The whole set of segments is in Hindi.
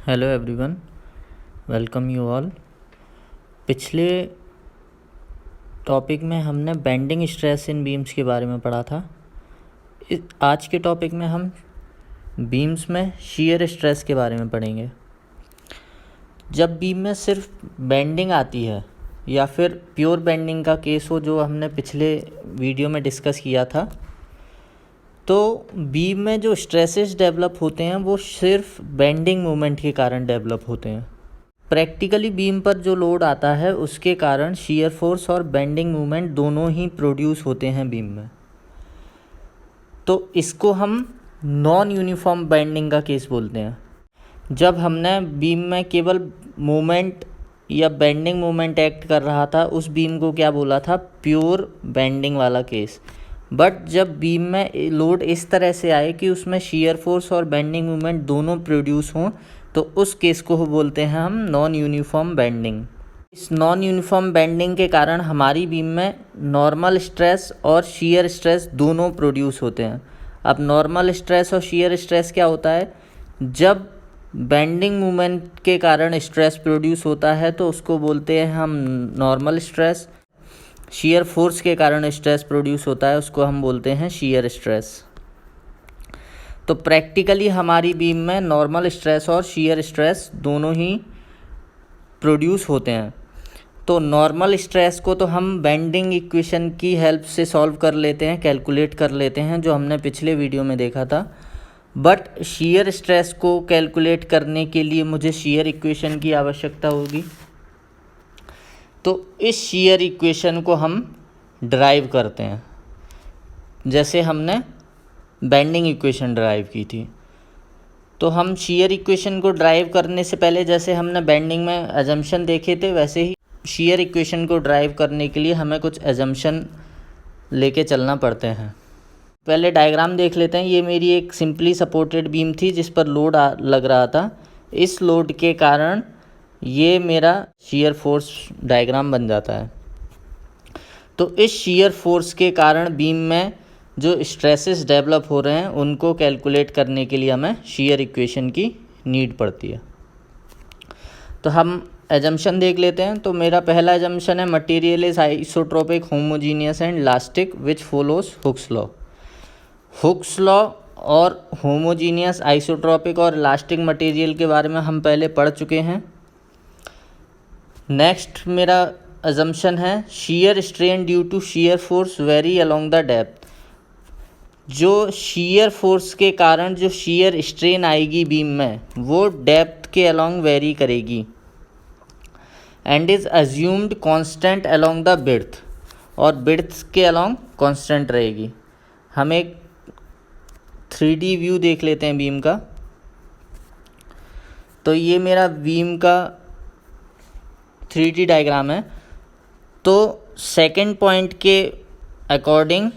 Hello everyone, welcome you all. पिछले टॉपिक में हमने बेंडिंग स्ट्रेस इन बीम्स के बारे में पढ़ा था। आज के टॉपिक में हम बीम्स में शियर स्ट्रेस के बारे में पढ़ेंगे। जब बीम में सिर्फ बेंडिंग आती है या फिर प्योर बेंडिंग का केस हो, जो हमने पिछले वीडियो में डिस्कस किया था, तो बीम में जो स्ट्रेसेस डेवलप होते हैं वो सिर्फ बेंडिंग मोमेंट के कारण डेवलप होते हैं। प्रैक्टिकली बीम पर जो लोड आता है उसके कारण शियर फोर्स और बेंडिंग मोमेंट दोनों ही प्रोड्यूस होते हैं बीम में। तो इसको हम नॉन यूनिफॉर्म बेंडिंग का केस बोलते हैं। जब हमने बीम में केवल मोमेंट या बेंडिंग मोमेंट एक्ट कर रहा था, उस बीम को क्या बोला था? प्योर बेंडिंग वाला केस। बट जब बीम में लोड इस तरह से आए कि उसमें शियर फोर्स और बेंडिंग मोमेंट दोनों प्रोड्यूस हों, तो उस केस को बोलते हैं हम नॉन यूनिफॉर्म बेंडिंग। इस नॉन यूनिफॉर्म बेंडिंग के कारण हमारी बीम में नॉर्मल स्ट्रेस और शियर स्ट्रेस दोनों प्रोड्यूस होते हैं। अब नॉर्मल स्ट्रेस और शियर स्ट्रेस क्या होता है? जब बेंडिंग मोमेंट के कारण स्ट्रेस प्रोड्यूस होता है तो उसको बोलते हैं हम नॉर्मल स्ट्रेस। शियर फोर्स के कारण स्ट्रेस प्रोड्यूस होता है, उसको हम बोलते हैं शियर स्ट्रेस। तो प्रैक्टिकली हमारी बीम में नॉर्मल स्ट्रेस और शियर स्ट्रेस दोनों ही प्रोड्यूस होते हैं। तो नॉर्मल स्ट्रेस को तो हम बेंडिंग इक्वेशन की हेल्प से सॉल्व कर लेते हैं, कैलकुलेट कर लेते हैं, जो हमने पिछले वीडियो में देखा था। बट शियर स्ट्रेस को कैलकुलेट करने के लिए मुझे शियर इक्वेशन की आवश्यकता होगी। तो इस शियर इक्वेशन को हम ड्राइव करते हैं, जैसे हमने बेंडिंग इक्वेशन ड्राइव की थी। तो हम शियर इक्वेशन को ड्राइव करने से पहले, जैसे हमने बेंडिंग में अजम्पशन देखे थे, वैसे ही शियर इक्वेशन को ड्राइव करने के लिए हमें कुछ अजम्पशन लेके चलना पड़ते हैं। पहले डायग्राम देख लेते हैं। ये मेरी एक सिंपली सपोर्टेड बीम थी जिस पर लोड लग रहा था। इस लोड के कारण ये मेरा शियर फोर्स डायग्राम बन जाता है। तो इस शियर फोर्स के कारण बीम में जो स्ट्रेसेस डेवलप हो रहे हैं उनको कैलकुलेट करने के लिए हमें शियर इक्वेशन की नीड पड़ती है। तो हम एजम्पशन देख लेते हैं। तो मेरा पहला एजम्पशन है material is isotropic, homogeneous and elastic which follows Hooke's law. Hooke's law और होमोजीनियस, आइसोट्रोपिक और इलास्टिक मटेरियल के बारे में हम पहले पढ़ चुके हैं। नेक्स्ट मेरा अजम्पशन है shear strain due to shear force vary along the depth. जो शियर फोर्स के कारण जो शियर स्ट्रेन आएगी बीम में, वो डेप्थ के अलोंग वेरी करेगी and is assumed constant along the breadth, और बिड्थ के अलोंग कांस्टेंट रहेगी। हम एक 3D व्यू देख लेते हैं बीम का। तो ये मेरा बीम का 3D डायग्राम है। तो सेकंड पॉइंट के अकॉर्डिंग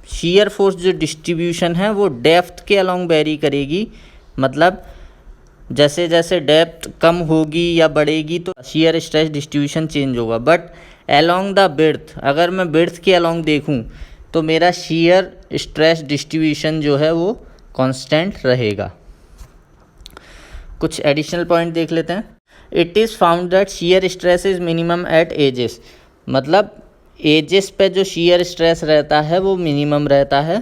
शियर फोर्स जो डिस्ट्रीब्यूशन है वो डेप्थ के अलोंग वेरी करेगी। मतलब जैसे जैसे डेप्थ कम होगी या बढ़ेगी तो शियर स्ट्रेस डिस्ट्रीब्यूशन चेंज होगा। बट अलोंग द बिड्थ, अगर मैं बिड्थ के अलोंग देखूं तो मेरा शियर स्ट्रेस डिस्ट्रीब्यूशन जो है वो कांस्टेंट रहेगा। कुछ एडिशनल पॉइंट देख लेते हैं। It is found that shear stress is minimum at edges. मतलब एजेस पे जो शियर स्ट्रेस रहता है वो मिनिमम रहता है।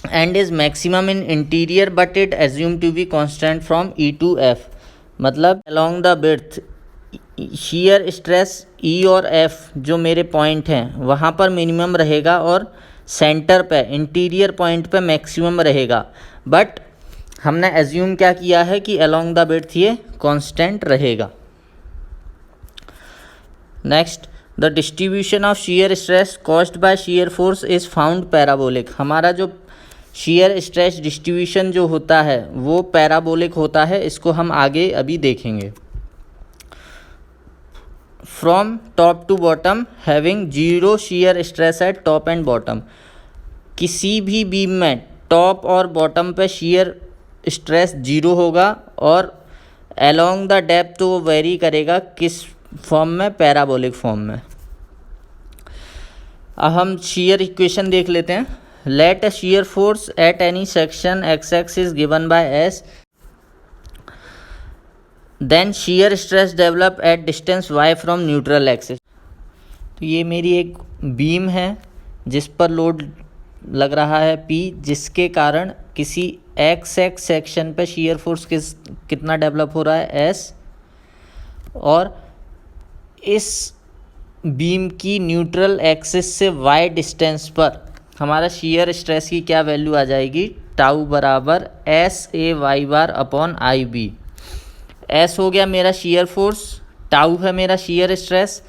And is maximum in interior but it assume to be constant from E to F. मतलब along the width shear stress E और एफ जो मेरे पॉइंट हैं वहाँ पर मिनिमम रहेगा और सेंटर पे, इंटीरियर पॉइंट पे मैक्सिमम रहेगा। बट हमने एज्यूम क्या किया है कि अलोंग द बिड्थ ये कांस्टेंट रहेगा। Next, the distribution of shear stress caused by shear force is found parabolic. हमारा जो शियर स्ट्रेस डिस्ट्रीब्यूशन जो होता है वो पैराबोलिक होता है। इसको हम आगे अभी देखेंगे। From top to bottom having zero shear stress at top and bottom. किसी भी बीम में टॉप और बॉटम पे शियर स्ट्रेस जीरो होगा और अलोंग द डेप्थ तो वो वेरी करेगा। किस फॉर्म में? पैराबोलिक फॉर्म में। अब हम शियर इक्वेशन देख लेते हैं। Let a shear force at any section X X is given by S then shear stress develop at distance y from neutral axis. तो ये मेरी एक बीम है जिस पर लोड लग रहा है P, जिसके कारण किसी एक्स एक्स सेक्शन पे शियर फोर्स कितना डेवलप हो रहा है S, और इस बीम की न्यूट्रल एक्सिस से y डिस्टेंस पर हमारा शियर स्ट्रेस की क्या वैल्यू आ जाएगी, टाउ बराबर SA y//IB। S हो गया मेरा शियर फोर्स, टाउ है मेरा शियर स्ट्रेस,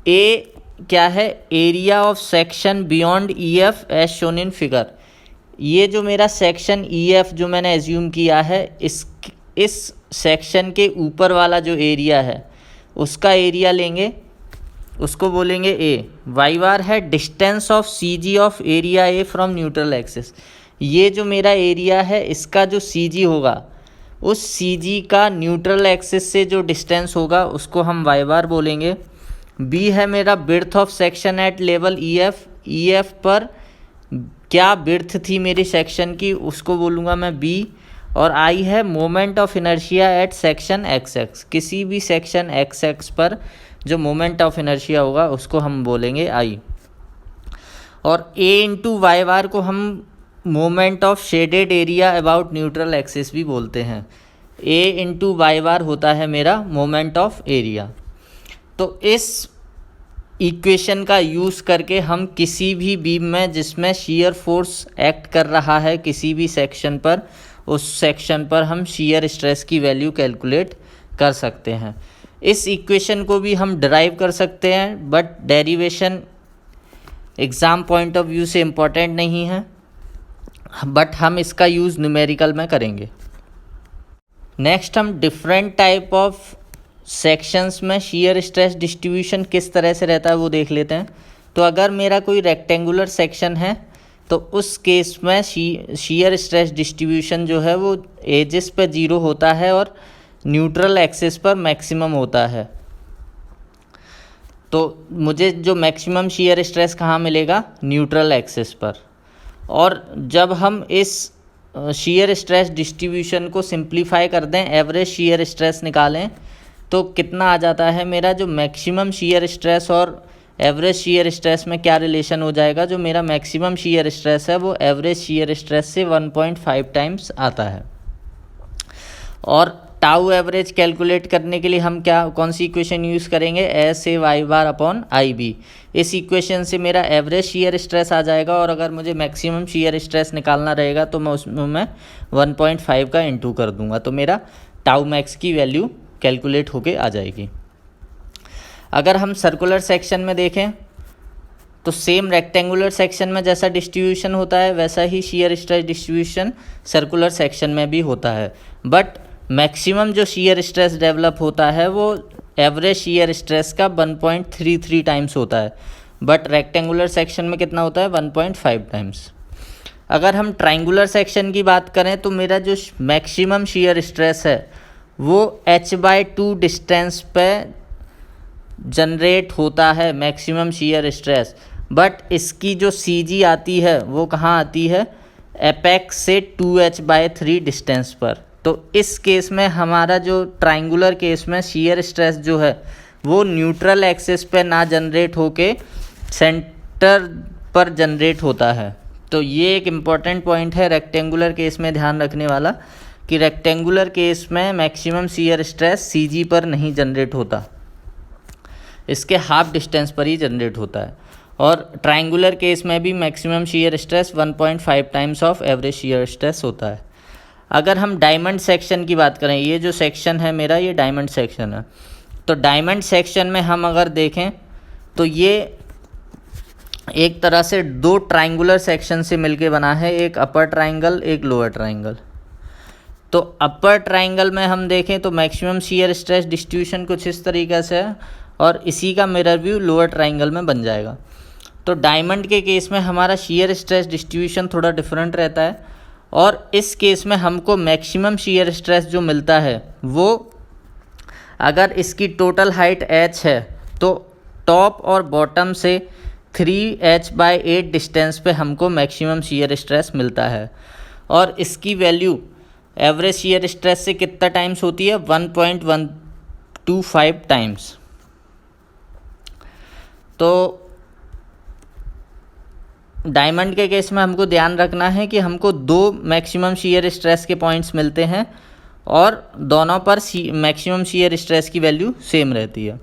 A क्या है, area of section beyond EF as shown in figure. ये जो मेरा सेक्शन EF जो मैंने एज्यूम किया है, इस सेक्शन के ऊपर वाला जो एरिया है उसका एरिया लेंगे, उसको बोलेंगे A। वाई बार है distance of CG of area A from neutral axis. ये जो मेरा एरिया है इसका जो CG होगा, उस CG का न्यूट्रल एक्सिस से जो डिस्टेंस होगा उसको हम वाई बार बोलेंगे। B है मेरा breadth of section at level EF पर क्या बिर्थ थी मेरी सेक्शन की, उसको बोलूँगा मैं B। और I है moment of inertia at section XX। किसी भी सेक्शन XX पर जो मोमेंट ऑफ इनर्शिया होगा उसको हम बोलेंगे I। और A इंटू वाई बार को हम moment of shaded area about neutral axis भी बोलते हैं। A इंटू वाई बार होता है मेरा मोमेंट ऑफ एरिया। तो इस इक्वेशन का यूज़ करके हम किसी भी बीम में जिसमें शियर फोर्स एक्ट कर रहा है किसी भी सेक्शन पर, उस सेक्शन पर हम शियर स्ट्रेस की वैल्यू कैलकुलेट कर सकते हैं। इस इक्वेशन को भी हम डिराइव कर सकते हैं, but derivation exam point of view से इम्पॉर्टेंट नहीं है, बट हम इसका यूज़ न्यूमेरिकल में करेंगे। नेक्स्ट हम डिफरेंट टाइप ऑफ सेक्शंस में शियर स्ट्रेस डिस्ट्रीब्यूशन किस तरह से रहता है वो देख लेते हैं। तो अगर मेरा कोई रेक्टेंगुलर सेक्शन है तो उस केस में शियर स्ट्रेस डिस्ट्रीब्यूशन जो है वो एजिस पे 0 होता है और न्यूट्रल एक्सिस पर मैक्सिमम होता है। तो मुझे जो मैक्सिमम शियर स्ट्रेस कहाँ मिलेगा, न्यूट्रल एक्सिस पर। और जब हम इस शियर स्ट्रेस डिस्ट्रीब्यूशन को सिंप्लीफाई कर दें, एवरेज शियर स्ट्रेस निकालें, तो कितना आ जाता है मेरा जो मैक्सिमम शियर स्ट्रेस और एवरेज शियर स्ट्रेस में क्या रिलेशन हो जाएगा। जो मेरा मैक्सिमम शियर स्ट्रेस है वो एवरेज शियर स्ट्रेस से 1.5 टाइम्स आता है। और टाउ एवरेज कैलकुलेट करने के लिए हम कौन सी इक्वेशन यूज़ करेंगे, SA//IB। इस इक्वेशन से मेरा एवरेज शियर स्ट्रेस आ जाएगा, और अगर मुझे मैक्सिमम शियर स्ट्रेस निकालना रहेगा तो मैं उसमें 1.5 का इंटू कर दूंगा, तो मेरा टाउ मैक्स की वैल्यू कैलकुलेट होके आ जाएगी। अगर हम सर्कुलर सेक्शन में देखें तो सेम रेक्टेंगुलर सेक्शन में जैसा डिस्ट्रीब्यूशन होता है वैसा ही shear stress distribution circular section में भी होता है, बट मैक्सिमम जो शियर स्ट्रेस डेवलप होता है वो एवरेज शियर स्ट्रेस का 1.33 टाइम्स होता है, बट रेक्टेंगुलर सेक्शन में कितना होता है, 1.5 टाइम्स। अगर हम ट्राइंगुलर सेक्शन की बात करें तो मेरा जो मैक्सिमम शियर स्ट्रेस है वो h/2 डिस्टेंस पे जनरेट होता है मैक्सिमम शियर स्ट्रेस, बट इसकी जो CG आती है वो कहाँ आती है, एपेक्स से 2h/3 डिस्टेंस पर। तो इस केस में हमारा जो ट्राइंगुलर केस में शियर स्ट्रेस जो है वो न्यूट्रल एक्सिस पे ना जनरेट होके सेंटर पर जनरेट होता है। तो ये एक इम्पॉर्टेंट पॉइंट है रेक्टेंगुलर केस में ध्यान रखने वाला, कि रेक्टेंगुलर केस में मैक्सिमम शियर स्ट्रेस CG पर नहीं जनरेट होता, इसके हाफ डिस्टेंस पर ही जनरेट होता है। और ट्राइंगुलर केस में भी maximum shear stress 1.5 times of average shear stress होता है। अगर हम डायमंड सेक्शन की बात करें, ये जो सेक्शन है मेरा ये डायमंड सेक्शन है, तो डायमंड सेक्शन में हम अगर देखें तो ये एक तरह से 2 ट्राइंगुलर सेक्शन से मिलके बना है, एक अपर ट्राइंगल एक लोअर ट्राइंगल। तो अपर ट्राइंगल में हम देखें तो मैक्सिमम शियर स्ट्रेस डिस्ट्रीब्यूशन कुछ इस तरीके से है, और इसी का मिरर व्यू लोअर ट्राइंगल में बन जाएगा। तो डायमंड के केस में हमारा शियर स्ट्रेस डिस्ट्रीब्यूशन थोड़ा डिफरेंट रहता है, और इस केस में हमको मैक्सिमम शियर स्ट्रेस जो मिलता है वो, अगर इसकी टोटल हाइट h है तो टॉप और बॉटम से 3h/8 डिस्टेंस पे हमको मैक्सिमम शियर स्ट्रेस मिलता है, और इसकी वैल्यू एवरेज शियर स्ट्रेस से कितना टाइम्स होती है? 1.125 टाइम्स। तो डायमंड के केस में हमको ध्यान रखना है कि हमको 2 मैक्सिमम शियर स्ट्रेस के पॉइंट्स मिलते हैं और दोनों पर मैक्सिमम शियर स्ट्रेस की वैल्यू सेम रहती है।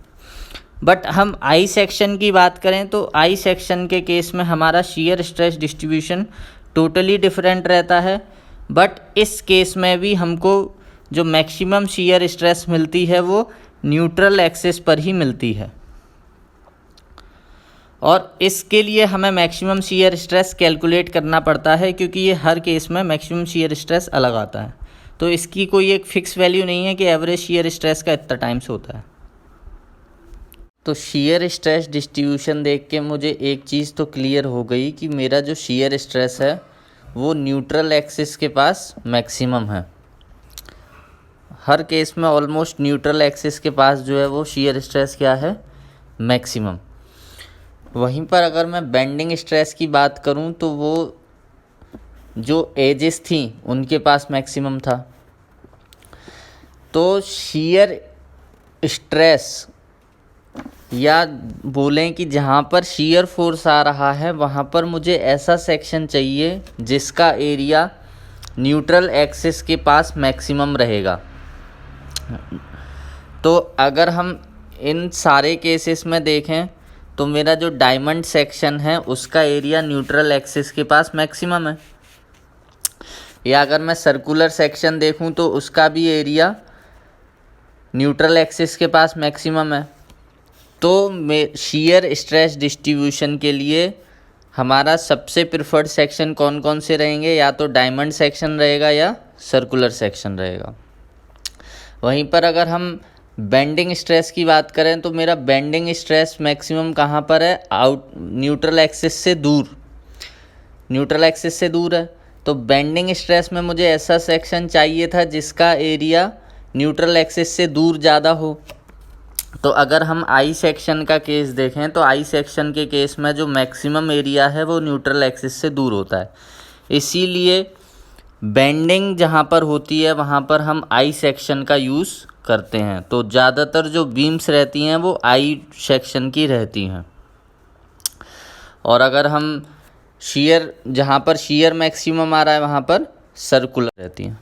बट हम आई सेक्शन की बात करें तो आई सेक्शन के केस में हमारा shear stress distribution totally different रहता है। बट इस केस में भी हमको जो मैक्सिमम शियर स्ट्रेस मिलती है वो न्यूट्रल एक्सिस पर ही मिलती है, और इसके लिए हमें मैक्सिमम शियर स्ट्रेस कैलकुलेट करना पड़ता है, क्योंकि ये हर केस में मैक्सिमम शियर स्ट्रेस अलग आता है। तो इसकी कोई एक फ़िक्स वैल्यू नहीं है कि एवरेज शियर स्ट्रेस का इतना टाइम्स होता है। तो शियर स्ट्रेस डिस्ट्रीब्यूशन देख के मुझे एक चीज़ तो क्लियर हो गई कि मेरा जो शियर स्ट्रेस है वो न्यूट्रल एक्सिस के पास मैक्सिमम है। हर केस में ऑलमोस्ट न्यूट्रल एक्सिस के पास जो है वो शियर स्ट्रेस क्या है? मैक्सिमम। वहीं पर अगर मैं बेंडिंग स्ट्रेस की बात करूं तो वो जो एजेस थी उनके पास मैक्सिमम था। तो शियर स्ट्रेस या बोलें कि जहाँ पर शियर फोर्स आ रहा है वहाँ पर मुझे ऐसा सेक्शन चाहिए जिसका एरिया न्यूट्रल एक्सिस के पास मैक्सिमम रहेगा। तो अगर हम इन सारे केसेस में देखें तो मेरा जो डायमंड सेक्शन है उसका एरिया न्यूट्रल एक्सिस के पास मैक्सिमम है, या अगर मैं सर्कुलर सेक्शन देखूं तो उसका भी एरिया न्यूट्रल एक्सिस के पास मैक्सिमम है। तो शियर स्ट्रेस डिस्ट्रीब्यूशन के लिए हमारा सबसे प्रिफर्ड सेक्शन कौन कौन से रहेंगे? या तो डायमंड सेक्शन रहेगा या सर्कुलर सेक्शन रहेगा। वहीं पर अगर हम बेंडिंग स्ट्रेस की बात करें तो मेरा बेंडिंग स्ट्रेस मैक्सिमम कहाँ पर है? न्यूट्रल एक्सिस से दूर। न्यूट्रल एक्सिस से दूर है तो बेंडिंग स्ट्रेस में मुझे ऐसा सेक्शन चाहिए था जिसका एरिया न्यूट्रल एक्सिस से दूर ज़्यादा हो। तो अगर हम आई सेक्शन का केस देखें तो आई सेक्शन के केस में जो मैक्सिमम एरिया है वो न्यूट्रल एक्सिस से दूर होता है। इसीलिए बेंडिंग जहाँ पर होती है वहाँ पर हम आई सेक्शन का यूज़ करते हैं। तो ज़्यादातर जो बीम्स रहती हैं वो आई सेक्शन की रहती हैं। और अगर हम शियर जहाँ पर शियर मैक्सिमम आ रहा है वहाँ पर सर्कुलर रहती हैं।